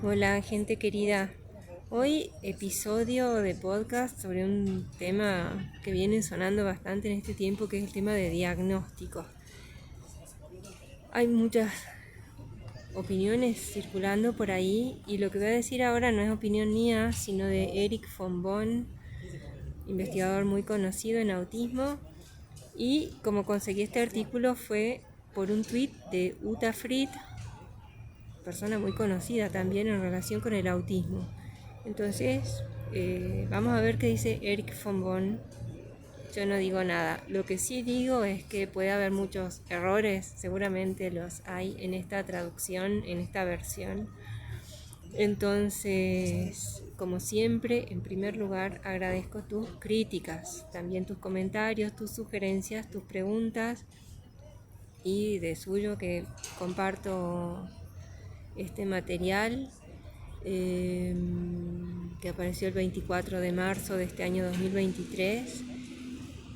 Hola, gente querida. Hoy episodio de podcast sobre un tema que viene sonando bastante en este tiempo, que es el tema de diagnóstico. Hay muchas opiniones circulando por ahí y lo que voy a decir ahora no es opinión mía, sino de Eric von Bonn, investigador muy conocido en autismo. Y como conseguí este artículo fue por un tweet de Uta Frith, persona muy conocida también en relación con el autismo. Entonces, vamos a ver qué dice Eric von Bonn. Yo no digo nada. Lo que sí digo es que puede haber muchos errores, seguramente los hay en esta traducción, en esta versión. Entonces, como siempre, en primer lugar, agradezco tus críticas, también tus comentarios, tus sugerencias, tus preguntas, y de suyo que comparto este material que apareció el 24 de marzo de este año 2023.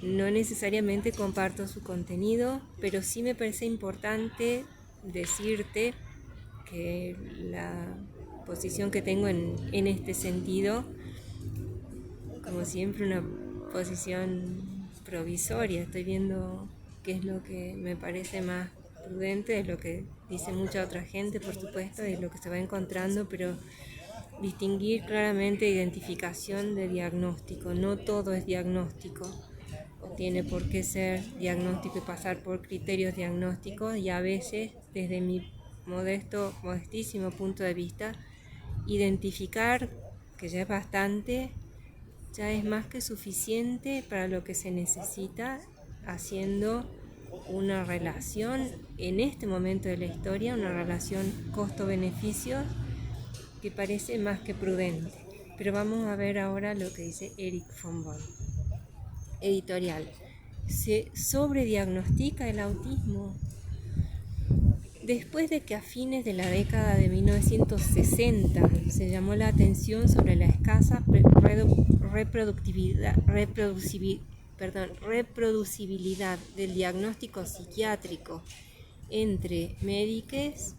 No necesariamente comparto su contenido, pero sí me parece importante decirte que la posición que tengo en este sentido, como siempre, una posición provisoria. Estoy viendo qué es lo que me parece más prudente, es lo que dice mucha otra gente, por supuesto, es lo que se va encontrando, pero distinguir claramente identificación de diagnóstico. No todo es diagnóstico, o tiene por qué ser diagnóstico y pasar por criterios diagnósticos, y a veces, desde mi modestísimo punto de vista, identificar, que ya es bastante, ya es más que suficiente para lo que se necesita, haciendo una relación en este momento de la historia, una relación costo-beneficio que parece más que prudente. Pero vamos a ver ahora lo que dice Eric von Bonn. Editorial. ¿Se sobrediagnostica el autismo? Después de que a fines de la década de 1960 se llamó la atención sobre la escasa reproducibilidad del diagnóstico psiquiátrico entre médicos,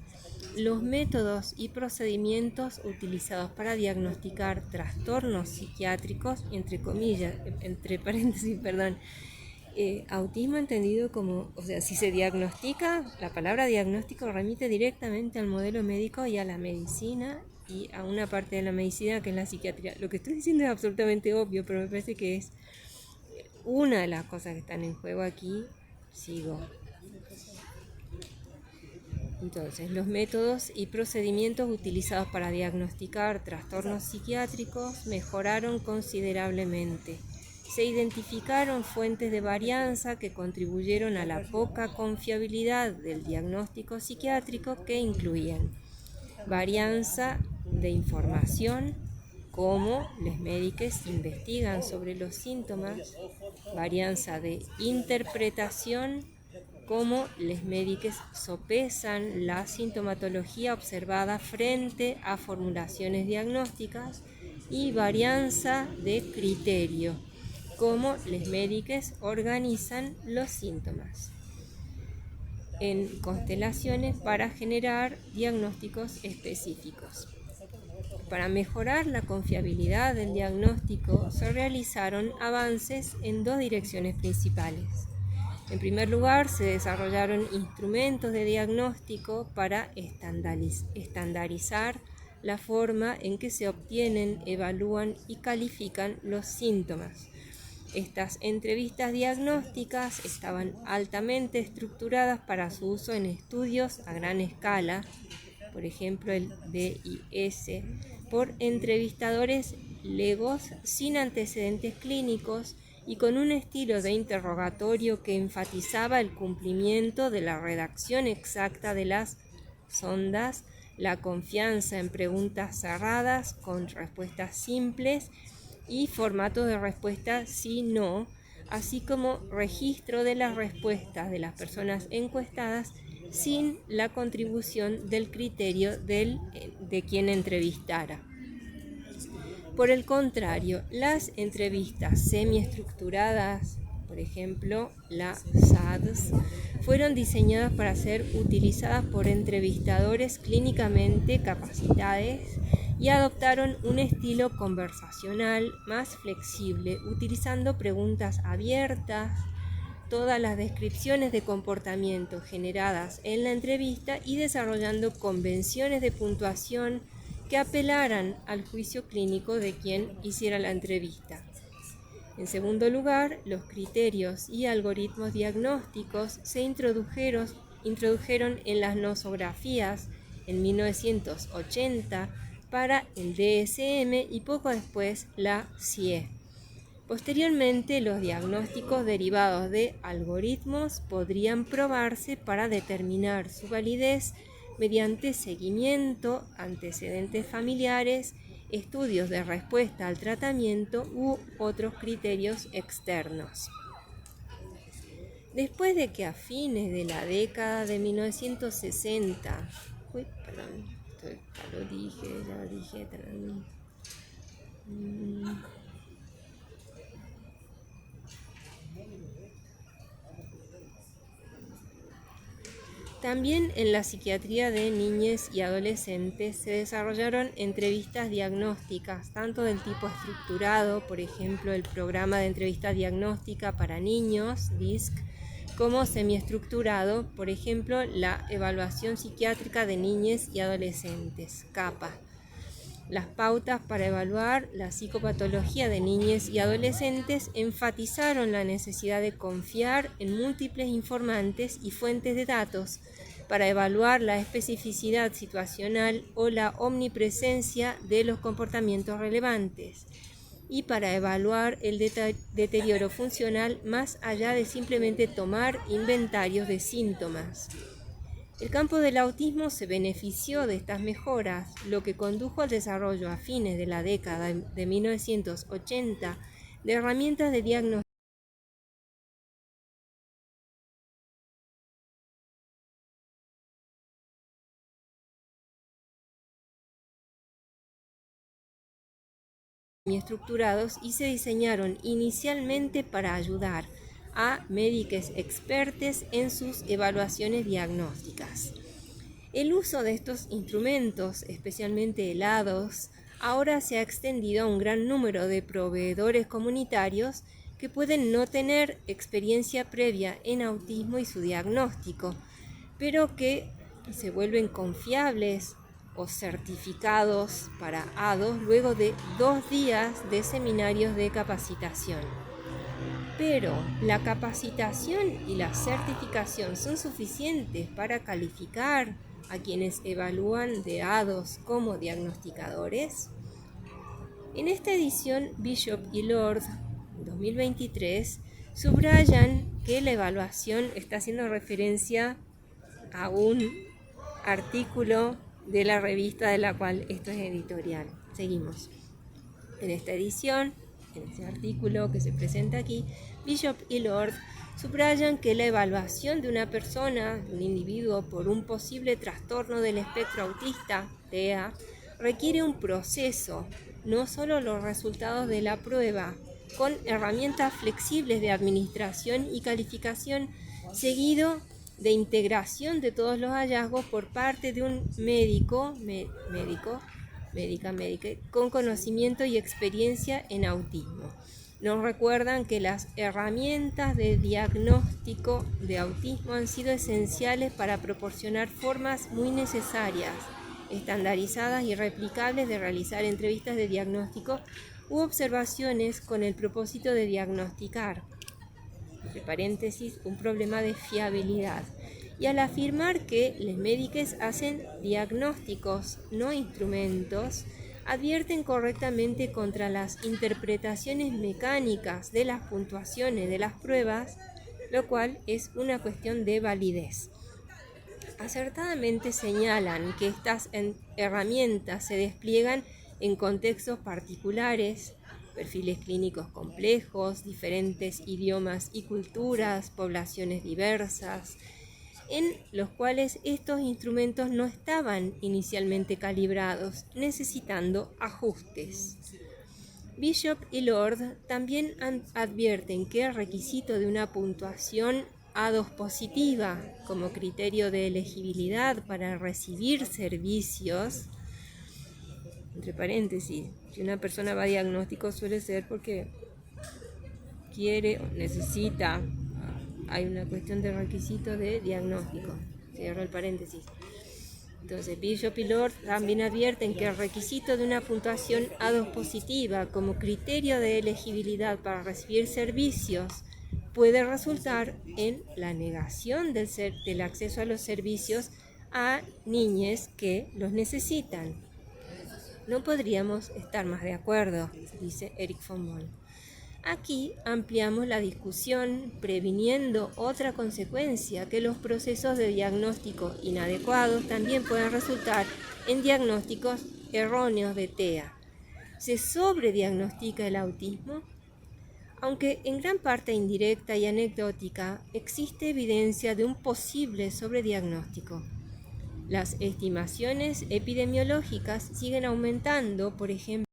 los métodos y procedimientos utilizados para diagnosticar trastornos psiquiátricos, entre paréntesis, autismo entendido como, si se diagnostica, la palabra diagnóstico remite directamente al modelo médico y a la medicina y a una parte de la medicina que es la psiquiatría. Lo que estoy diciendo es absolutamente obvio, pero me parece que es una de las cosas que están en juego aquí. Sigo. Entonces, los métodos y procedimientos utilizados para diagnosticar trastornos psiquiátricos mejoraron considerablemente. Se identificaron fuentes de varianza que contribuyeron a la poca confiabilidad del diagnóstico psiquiátrico, que incluían varianza de información, cómo los médicos investigan sobre los síntomas, varianza de interpretación, cómo los médicos sopesan la sintomatología observada frente a formulaciones diagnósticas, y varianza de criterio, cómo los médicos organizan los síntomas en constelaciones para generar diagnósticos específicos. Para mejorar la confiabilidad del diagnóstico se realizaron avances en dos direcciones principales. En primer lugar, se desarrollaron instrumentos de diagnóstico para estandarizar la forma en que se obtienen, evalúan y califican los síntomas. Estas entrevistas diagnósticas estaban altamente estructuradas para su uso en estudios a gran escala, por ejemplo el DIS, por entrevistadores legos sin antecedentes clínicos y con un estilo de interrogatorio que enfatizaba el cumplimiento de la redacción exacta de las sondas, la confianza en preguntas cerradas con respuestas simples y formatos de respuesta sí-no, así como registro de las respuestas de las personas encuestadas sin la contribución del criterio de quien entrevistara. Por el contrario, las entrevistas semiestructuradas por ejemplo la SADS, fueron diseñadas para ser utilizadas por entrevistadores clínicamente capacitados y adoptaron un estilo conversacional más flexible, utilizando preguntas abiertas, todas las descripciones de comportamiento generadas en la entrevista y desarrollando convenciones de puntuación que apelaran al juicio clínico de quien hiciera la entrevista. En segundo lugar, los criterios y algoritmos diagnósticos se introdujeron en las nosografías en 1980 para el DSM y poco después la CIE. Posteriormente, los diagnósticos derivados de algoritmos podrían probarse para determinar su validez mediante seguimiento, antecedentes familiares, estudios de respuesta al tratamiento u otros criterios externos. Después de que a fines de la década de 1960, También en la psiquiatría de niñez y adolescentes se desarrollaron entrevistas diagnósticas, tanto del tipo estructurado, por ejemplo el programa de entrevista diagnóstica para niños, DISC, como semiestructurado, por ejemplo la evaluación psiquiátrica de niñez y adolescentes, CAPA. Las pautas para evaluar la psicopatología de niñez y adolescentes enfatizaron la necesidad de confiar en múltiples informantes y fuentes de datos para evaluar la especificidad situacional o la omnipresencia de los comportamientos relevantes y para evaluar el deterioro funcional más allá de simplemente tomar inventarios de síntomas. El campo del autismo se benefició de estas mejoras, lo que condujo al desarrollo a fines de la década de 1980 de herramientas de diagnóstico estructurados y se diseñaron inicialmente para ayudar a médicos expertos en sus evaluaciones diagnósticas. El uso de estos instrumentos, especialmente helados, ahora se ha extendido a un gran número de proveedores comunitarios que pueden no tener experiencia previa en autismo y su diagnóstico, pero que se vuelven confiables o certificados para ADOS luego de 2 días de seminarios de capacitación. Pero la capacitación y la certificación son suficientes para calificar a quienes evalúan de ADOS como diagnosticadores. En esta edición, Bishop y Lord 2023 subrayan que la evaluación está haciendo referencia a un artículo de la revista de la cual esto es editorial. Seguimos. En esta edición, en este artículo que se presenta aquí, Bishop y Lord subrayan que la evaluación de una persona, de un individuo, por un posible trastorno del espectro autista, TEA, requiere un proceso, no solo los resultados de la prueba, con herramientas flexibles de administración y calificación, seguido de integración de todos los hallazgos por parte de un médica, con conocimiento y experiencia en autismo. Nos recuerdan que las herramientas de diagnóstico de autismo han sido esenciales para proporcionar formas muy necesarias, estandarizadas y replicables de realizar entrevistas de diagnóstico u observaciones con el propósito de diagnosticar, entre paréntesis, un problema de fiabilidad. Y al afirmar que los médicos hacen diagnósticos, no instrumentos, advierten correctamente contra las interpretaciones mecánicas de las puntuaciones de las pruebas, lo cual es una cuestión de validez. Acertadamente señalan que estas herramientas se despliegan en contextos particulares, perfiles clínicos complejos, diferentes idiomas y culturas, poblaciones diversas, en los cuales estos instrumentos no estaban inicialmente calibrados, necesitando ajustes. Bishop y Lord también advierten que el requisito de una puntuación A2 positiva como criterio de elegibilidad para recibir servicios, entre paréntesis, si una persona va a diagnóstico suele ser porque quiere o necesita, hay una cuestión de requisito de diagnóstico, cierro el paréntesis. Entonces, Bishop y Lord también advierten que el requisito de una puntuación A2 positiva como criterio de elegibilidad para recibir servicios puede resultar en la negación del acceso a los servicios a niñas que los necesitan. No podríamos estar más de acuerdo, dice Eric von Moll. Aquí ampliamos la discusión previniendo otra consecuencia, que los procesos de diagnóstico inadecuados también pueden resultar en diagnósticos erróneos de TEA. ¿Se sobrediagnostica el autismo? Aunque en gran parte indirecta y anecdótica, existe evidencia de un posible sobrediagnóstico. Las estimaciones epidemiológicas siguen aumentando, por ejemplo,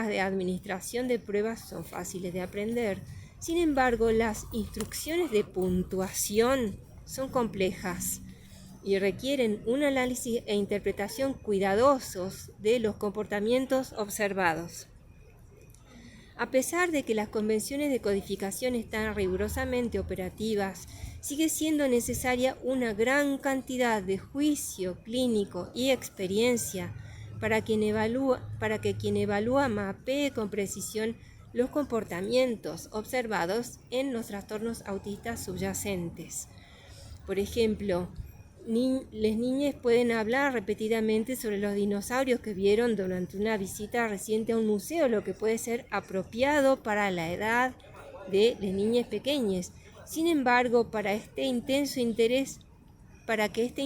de administración de pruebas son fáciles de aprender. Sin embargo, las instrucciones de puntuación son complejas y requieren un análisis e interpretación cuidadosos de los comportamientos observados. A pesar de que las convenciones de codificación están rigurosamente operativas, sigue siendo necesaria una gran cantidad de juicio clínico y experiencia para que quien evalúa mapee con precisión los comportamientos observados en los trastornos autistas subyacentes. Por ejemplo, las niñas pueden hablar repetidamente sobre los dinosaurios que vieron durante una visita reciente a un museo, lo que puede ser apropiado para la edad de las niñas pequeñas. Sin embargo, para que este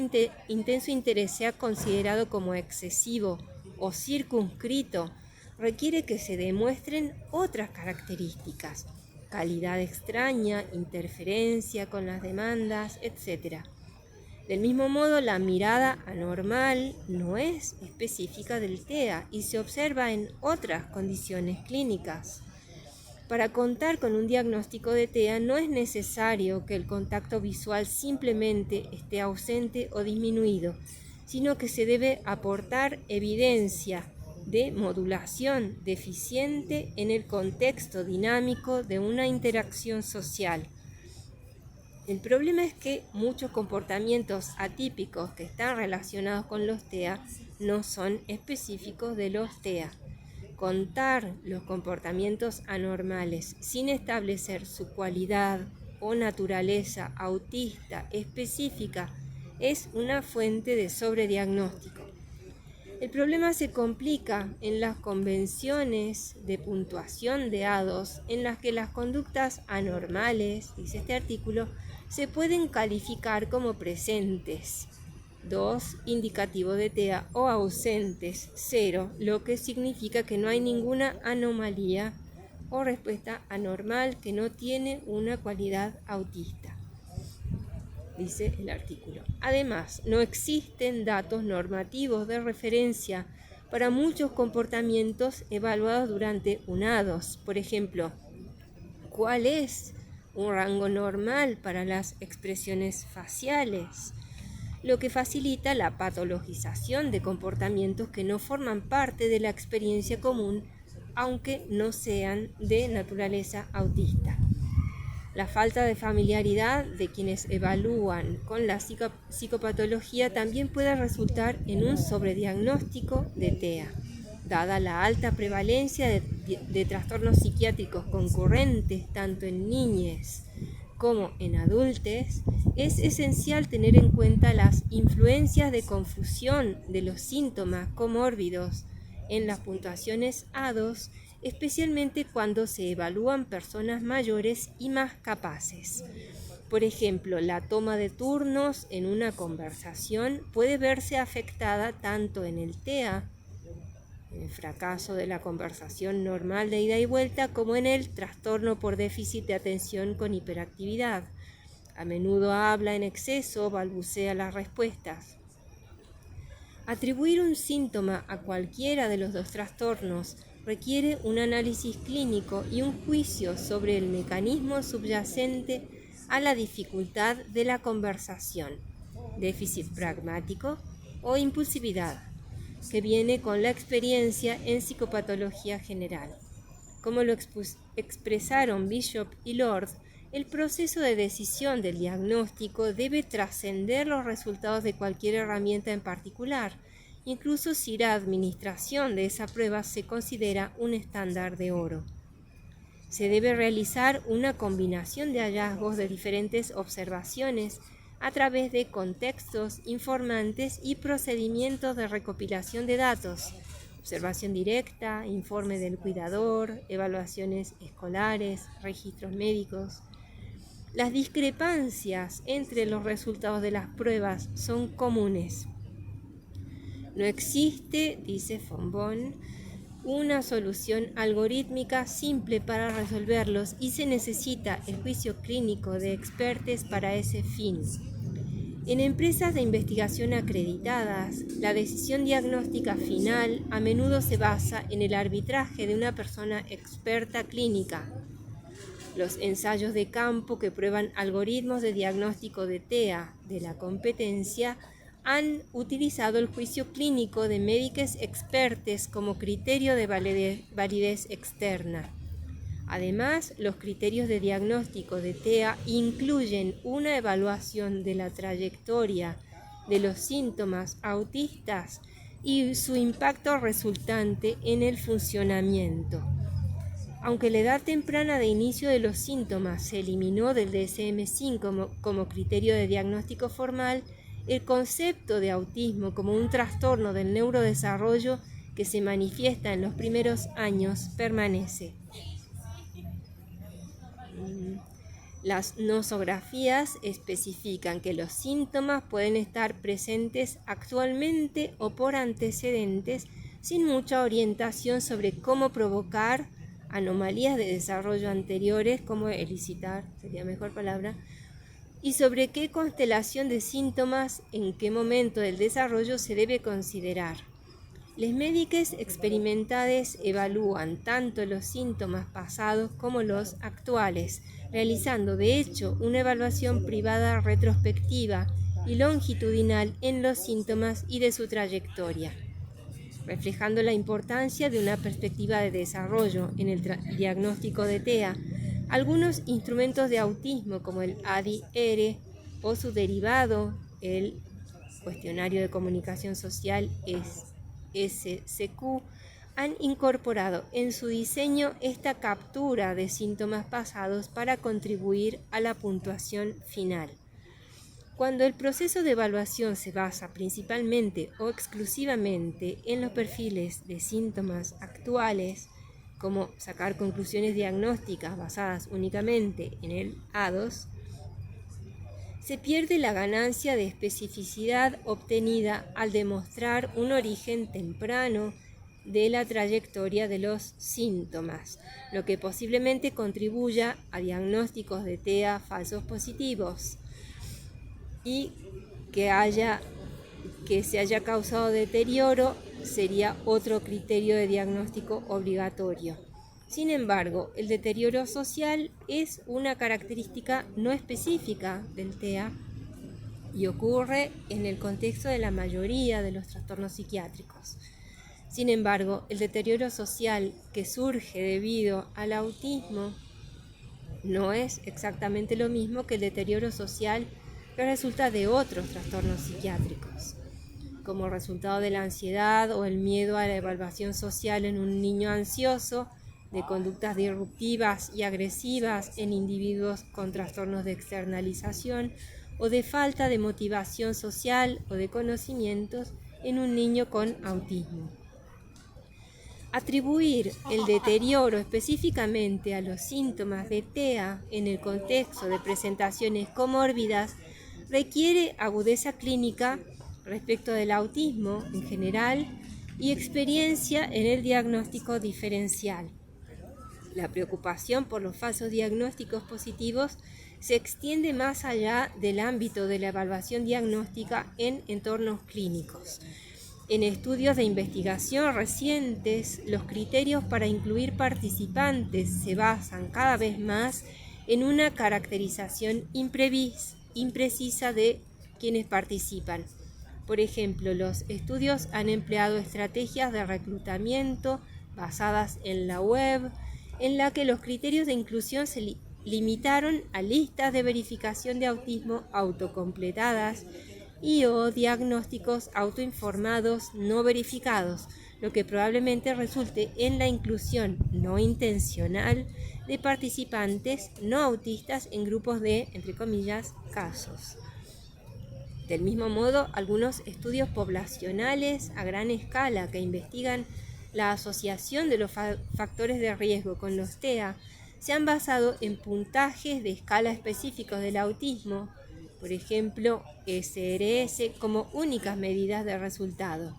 intenso interés sea considerado como excesivo o circunscrito, requiere que se demuestren otras características: calidad extraña, interferencia con las demandas, etc. Del mismo modo, la mirada anormal no es específica del TEA y se observa en otras condiciones clínicas. Para contar con un diagnóstico de TEA no es necesario que el contacto visual simplemente esté ausente o disminuido, sino que se debe aportar evidencia de modulación deficiente en el contexto dinámico de una interacción social. El problema es que muchos comportamientos atípicos que están relacionados con los TEA no son específicos de los TEA. Contar los comportamientos anormales sin establecer su cualidad o naturaleza autista específica es una fuente de sobrediagnóstico. El problema se complica en las convenciones de puntuación de A2 en las que las conductas anormales, dice este artículo, se pueden calificar como presentes, 2, indicativo de TEA, o ausentes, 0, lo que significa que no hay ninguna anomalía o respuesta anormal que no tiene una cualidad autista, dice el artículo. Además, no existen datos normativos de referencia para muchos comportamientos evaluados durante un A2. Por ejemplo, ¿cuál es un rango normal para las expresiones faciales? Lo que facilita la patologización de comportamientos que no forman parte de la experiencia común, aunque no sean de naturaleza autista. La falta de familiaridad de quienes evalúan con la psicopatología también puede resultar en un sobrediagnóstico de TEA. Dada la alta prevalencia de trastornos psiquiátricos concurrentes tanto en niñez como en adultos, es esencial tener en cuenta las influencias de confusión de los síntomas comórbidos en las puntuaciones A2, especialmente cuando se evalúan personas mayores y más capaces. Por ejemplo, la toma de turnos en una conversación puede verse afectada tanto en el TEA, el fracaso de la conversación normal de ida y vuelta, como en el trastorno por déficit de atención con hiperactividad. A menudo habla en exceso, balbucea las respuestas. Atribuir un síntoma a cualquiera de los dos trastornos requiere un análisis clínico y un juicio sobre el mecanismo subyacente a la dificultad de la conversación, déficit pragmático o impulsividad, que viene con la experiencia en psicopatología general. Como lo expresaron Bishop y Lord, el proceso de decisión del diagnóstico debe trascender los resultados de cualquier herramienta en particular, incluso si la administración de esa prueba se considera un estándar de oro. Se debe realizar una combinación de hallazgos de diferentes observaciones a través de contextos informantes y procedimientos de recopilación de datos, observación directa, informe del cuidador, evaluaciones escolares, registros médicos. Las discrepancias entre los resultados de las pruebas son comunes. No existe, dice von Bonn, una solución algorítmica simple para resolverlos y se necesita el juicio clínico de expertos para ese fin. En empresas de investigación acreditadas, la decisión diagnóstica final a menudo se basa en el arbitraje de una persona experta clínica. Los ensayos de campo que prueban algoritmos de diagnóstico de TEA de la competencia han utilizado el juicio clínico de médicos expertos como criterio de validez externa. Además, los criterios de diagnóstico de TEA incluyen una evaluación de la trayectoria de los síntomas autistas y su impacto resultante en el funcionamiento. Aunque la edad temprana de inicio de los síntomas se eliminó del DSM-5 como criterio de diagnóstico formal, el concepto de autismo como un trastorno del neurodesarrollo que se manifiesta en los primeros años permanece. Las nosografías especifican que los síntomas pueden estar presentes actualmente o por antecedentes sin mucha orientación sobre cómo provocar anomalías de desarrollo anteriores, como elicitar, sería mejor palabra, y sobre qué constelación de síntomas en qué momento del desarrollo se debe considerar. Los médicos experimentados evalúan tanto los síntomas pasados como los actuales, realizando de hecho una evaluación privada retrospectiva y longitudinal en los síntomas y de su trayectoria, reflejando la importancia de una perspectiva de desarrollo en el diagnóstico de TEA. Algunos instrumentos de autismo como el ADI-R o su derivado, el Cuestionario de Comunicación Social SCQ, han incorporado en su diseño esta captura de síntomas pasados para contribuir a la puntuación final. Cuando el proceso de evaluación se basa principalmente o exclusivamente en los perfiles de síntomas actuales, como sacar conclusiones diagnósticas basadas únicamente en el ADOS, se pierde la ganancia de especificidad obtenida al demostrar un origen temprano de la trayectoria de los síntomas, lo que posiblemente contribuya a diagnósticos de TEA falsos positivos y que se haya causado deterioro sería otro criterio de diagnóstico obligatorio. Sin embargo, el deterioro social es una característica no específica del TEA y ocurre en el contexto de la mayoría de los trastornos psiquiátricos. Sin embargo, el deterioro social que surge debido al autismo no es exactamente lo mismo que el deterioro social que resulta de otros trastornos psiquiátricos, como resultado de la ansiedad o el miedo a la evaluación social en un niño ansioso, de conductas disruptivas y agresivas en individuos con trastornos de externalización o de falta de motivación social o de conocimientos en un niño con autismo. Atribuir el deterioro específicamente a los síntomas de TEA en el contexto de presentaciones comórbidas requiere agudeza clínica respecto del autismo en general y experiencia en el diagnóstico diferencial. La preocupación por los falsos diagnósticos positivos se extiende más allá del ámbito de la evaluación diagnóstica en entornos clínicos. En estudios de investigación recientes, los criterios para incluir participantes se basan cada vez más en una caracterización imprecisa de quienes participan. Por ejemplo, los estudios han empleado estrategias de reclutamiento basadas en la web, en la que los criterios de inclusión se limitaron a listas de verificación de autismo autocompletadas y o diagnósticos autoinformados no verificados, lo que probablemente resulte en la inclusión no intencional de participantes no autistas en grupos de, entre comillas, casos. Del mismo modo, algunos estudios poblacionales a gran escala que investigan la asociación de los factores de riesgo con los TEA se han basado en puntajes de escala específicos del autismo, por ejemplo, SRS, como únicas medidas de resultado,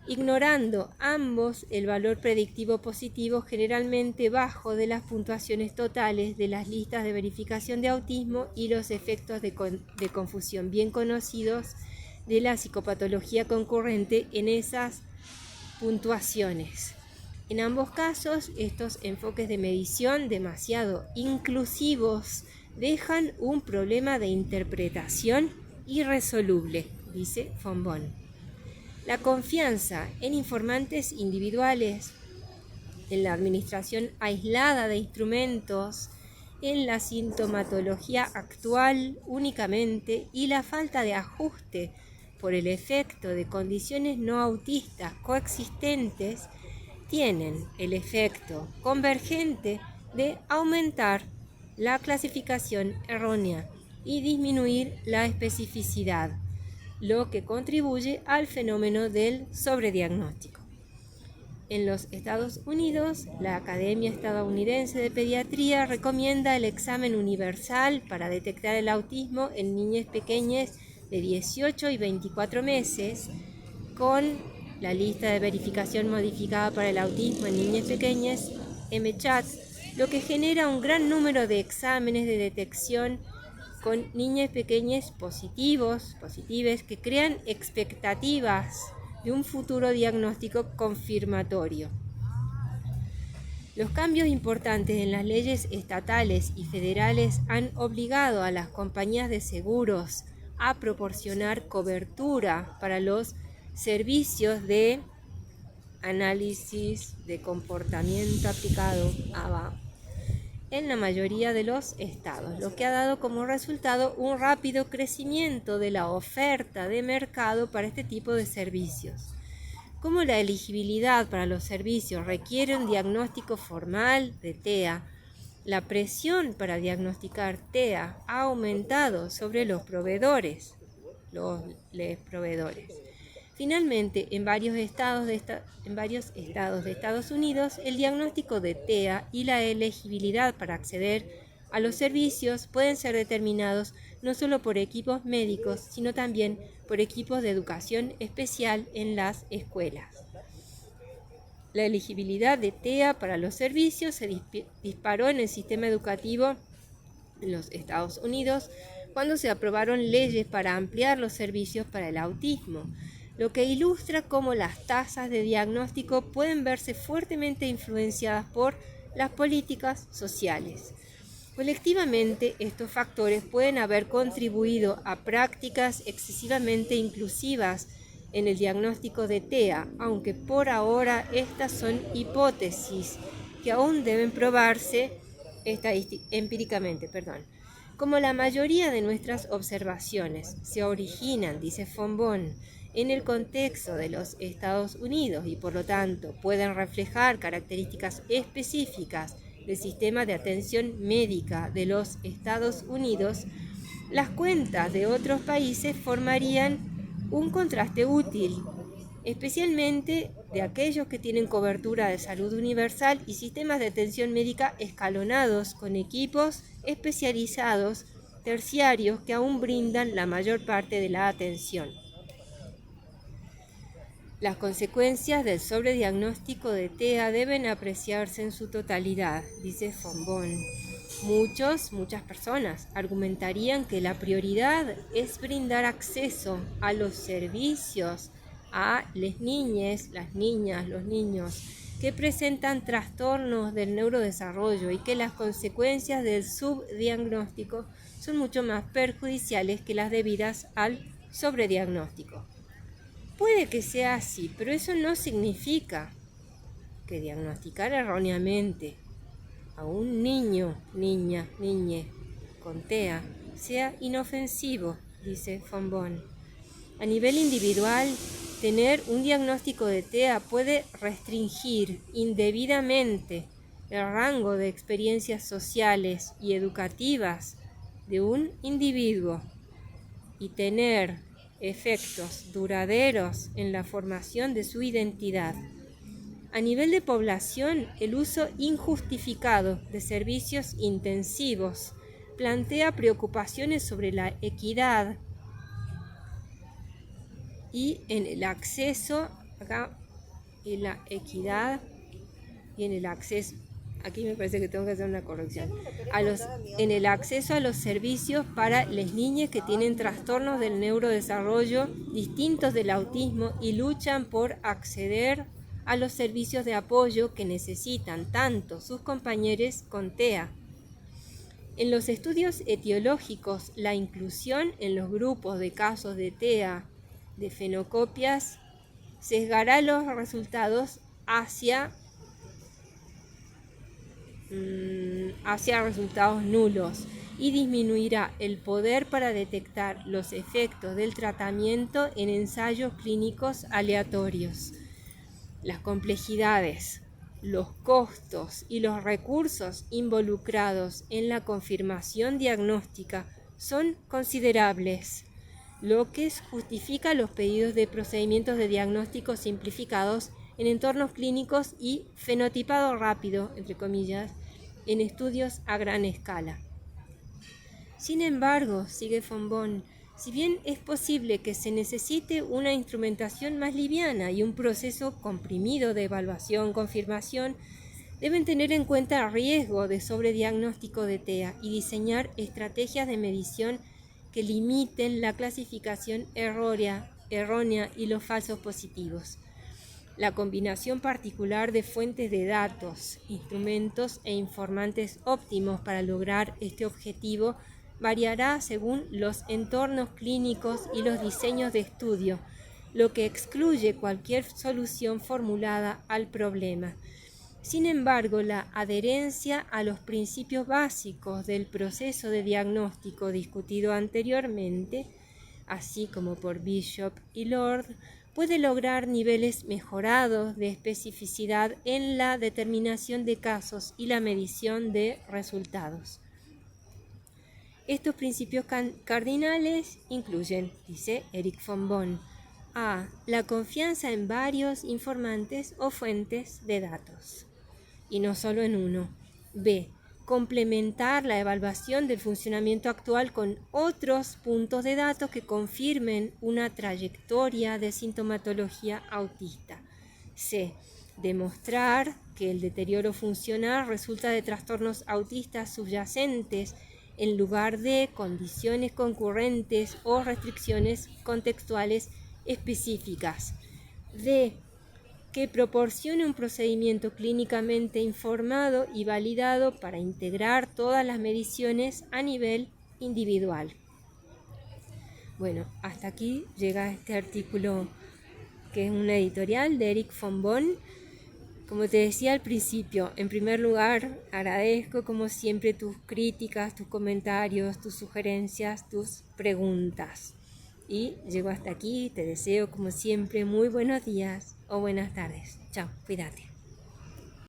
ignorando ambos el valor predictivo positivo generalmente bajo de las puntuaciones totales de las listas de verificación de autismo y los efectos de confusión bien conocidos de la psicopatología concurrente en esas puntuaciones. En ambos casos, estos enfoques de medición demasiado inclusivos dejan un problema de interpretación irresoluble, dice von Bonn. La confianza en informantes individuales, en la administración aislada de instrumentos, en la sintomatología actual únicamente y la falta de ajuste por el efecto de condiciones no autistas coexistentes tienen el efecto convergente de aumentar la clasificación errónea y disminuir la especificidad, lo que contribuye al fenómeno del sobrediagnóstico. En los Estados Unidos, la Academia Estadounidense de Pediatría recomienda el examen universal para detectar el autismo en niñas pequeñas de 18 y 24 meses, con la lista de verificación modificada para el autismo en niñas pequeñas, MCHAT, lo que genera un gran número de exámenes de detección con niñas pequeñas positives que crean expectativas de un futuro diagnóstico confirmatorio. Los cambios importantes en las leyes estatales y federales han obligado a las compañías de seguros a proporcionar cobertura para los servicios de análisis de comportamiento aplicado ABA en la mayoría de los estados, lo que ha dado como resultado un rápido crecimiento de la oferta de mercado para este tipo de servicios. Como la elegibilidad para los servicios requiere un diagnóstico formal de TEA, la presión para diagnosticar TEA ha aumentado sobre los proveedores. Finalmente, en varios estados de Estados Unidos, el diagnóstico de TEA y la elegibilidad para acceder a los servicios pueden ser determinados no solo por equipos médicos, sino también por equipos de educación especial en las escuelas. La elegibilidad de TEA para los servicios se disparó en el sistema educativo en los Estados Unidos cuando se aprobaron leyes para ampliar los servicios para el autismo, lo que ilustra cómo las tasas de diagnóstico pueden verse fuertemente influenciadas por las políticas sociales. Colectivamente, estos factores pueden haber contribuido a prácticas excesivamente inclusivas en el diagnóstico de TEA, aunque por ahora estas son hipótesis que aún deben probarse empíricamente. Como la mayoría de nuestras observaciones se originan, dice von Boon, en el contexto de los Estados Unidos y por lo tanto pueden reflejar características específicas del sistema de atención médica de los Estados Unidos, las cuentas de otros países formarían un contraste útil, especialmente de aquellos que tienen cobertura de salud universal y sistemas de atención médica escalonados con equipos especializados terciarios que aún brindan la mayor parte de la atención. Las consecuencias del sobrediagnóstico de TEA deben apreciarse en su totalidad, dice von Boon. Muchas personas argumentarían que la prioridad es brindar acceso a los servicios a las niñas, los niños que presentan trastornos del neurodesarrollo y que las consecuencias del subdiagnóstico son mucho más perjudiciales que las debidas al sobrediagnóstico. Puede que sea así, pero eso no significa que diagnosticar erróneamente a un niño, niñe con TEA sea inofensivo, dice von Boon. A nivel individual, tener un diagnóstico de TEA puede restringir indebidamente el rango de experiencias sociales y educativas de un individuo y tener efectos duraderos en la formación de su identidad. A nivel de población, el uso injustificado de servicios intensivos plantea preocupaciones sobre la equidad y en el acceso, aquí me parece que tengo que hacer una corrección, en el acceso a los servicios para las niñas que tienen trastornos del neurodesarrollo distintos del autismo y luchan por acceder a los servicios de apoyo que necesitan tanto sus compañeros con TEA. En los estudios etiológicos, la inclusión en los grupos de casos de TEA de fenocopias sesgará los resultados hacia resultados nulos y disminuirá el poder para detectar los efectos del tratamiento en ensayos clínicos aleatorios. Las complejidades, los costos y los recursos involucrados en la confirmación diagnóstica son considerables, lo que justifica los pedidos de procedimientos de diagnóstico simplificados en entornos clínicos y fenotipado rápido, entre comillas, en estudios a gran escala. Sin embargo, sigue von Boon, si bien es posible que se necesite una instrumentación más liviana y un proceso comprimido de evaluación-confirmación, deben tener en cuenta el riesgo de sobrediagnóstico de TEA y diseñar estrategias de medición que limiten la clasificación errónea y los falsos positivos. La combinación particular de fuentes de datos, instrumentos e informantes óptimos para lograr este objetivo variará según los entornos clínicos y los diseños de estudio, lo que excluye cualquier solución formulada al problema. Sin embargo, la adherencia a los principios básicos del proceso de diagnóstico discutido anteriormente, así como por Bishop y Lord, puede lograr niveles mejorados de especificidad en la determinación de casos y la medición de resultados. Estos principios cardinales incluyen, dice Erich von Boon, a. La confianza en varios informantes o fuentes de datos, y no solo en uno. B. Complementar la evaluación del funcionamiento actual con otros puntos de datos que confirmen una trayectoria de sintomatología autista. C. Demostrar que el deterioro funcional resulta de trastornos autistas subyacentes en lugar de condiciones concurrentes o restricciones contextuales específicas. D. Que proporcione un procedimiento clínicamente informado y validado para integrar todas las mediciones a nivel individual. Bueno, hasta aquí llega este artículo que es una editorial de Erich von Boon. Como te decía al principio, en primer lugar, agradezco como siempre tus críticas, tus comentarios, tus sugerencias, tus preguntas. Y llego hasta aquí, te deseo como siempre muy buenos días o buenas tardes. Chao, cuídate.